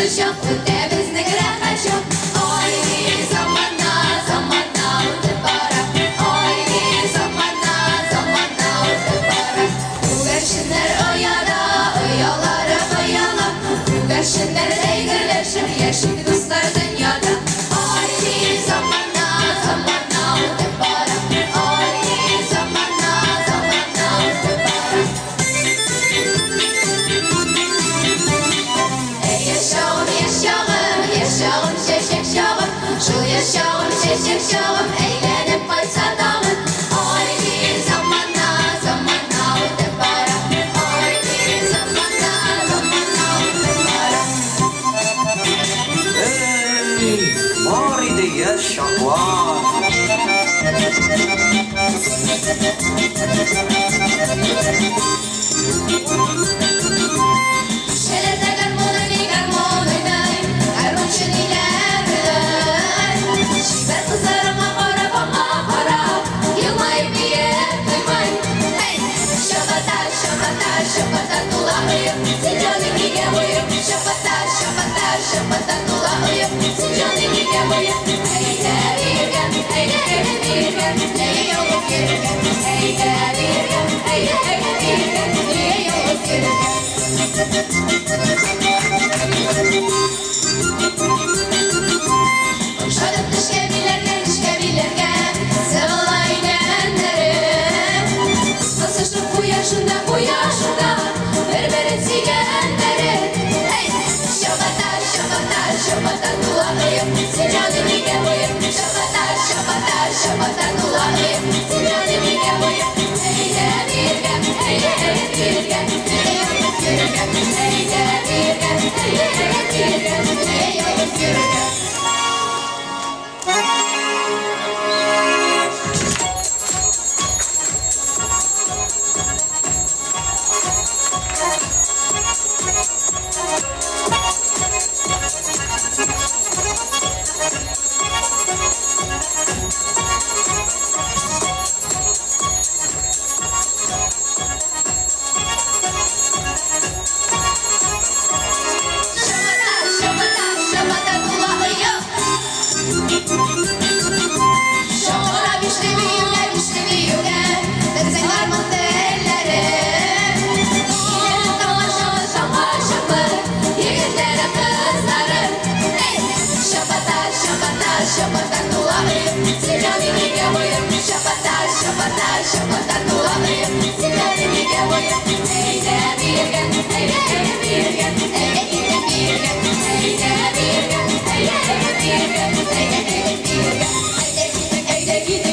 Şok, ötemiz ne kadar çok. Aynı zamanda, zamanda öte para. Aynı zamanda, zamanda öte para. Bu verşinler o yana, o yalara o yana. Bu verşinler değerleşir, yaşlı dostlar dünyada. Aynı zamanda, zamanda öte para. Aynı zamanda, zamanda öte para. Yaşağım, yaşağım, yaşağım, şeşek şağım. Şu yaşağım, şeşek şağım, eğlenip kaysa dağın. Aynı zamanda, zamanda öte para. Aynı zamanda, zamanda öte para. Hey, var idi yaşak var. Şelerde garmoni, garmoni day, garmonçeniyle bilen. Şiver kızlarıma para, bana para. Yılmayıp diye duymayın. Hey! Şabata, şabata, şabata dolayım. Sincanı geliyorum. Şabata, şabata, şabata dolayım. Sincanı geliyorum. Hey de birgen, hey de birgen, neye yolu girgen. Hey de birgen, hey de birgen, neye yolu girgen. Şadık işkebilirken sevalaydenlerim. Nasışlık bu yaşında berber etsingenlerim. Hey! Şabata, şabata, şabata duayım. Sincanı geliyorum. Şabata, şabata, şabata duayım. Sincanı geliyorum. Hey de birgen, hey de birgen, neye yolu girgen. Hey de birgen, hey de birgen, neye yolu girgen. Şabata, şabata, şabata duayım. Şola güçlü büyükler. Dersen varmaz ellerim. Yiyelim kamaşalı, şamaşalı. Yiğitlere kızlarım. Hey! Şabata, şabata, şabata duayım. Sincanı geliyorum. Şabata, şabata, şabata duayım. Sincanı geliyorum. Hey de birgen, hey de birgen, hey de birgen, hey de birgen, hey de birgen, hey de birgen, hey de birgen, hey de birgen.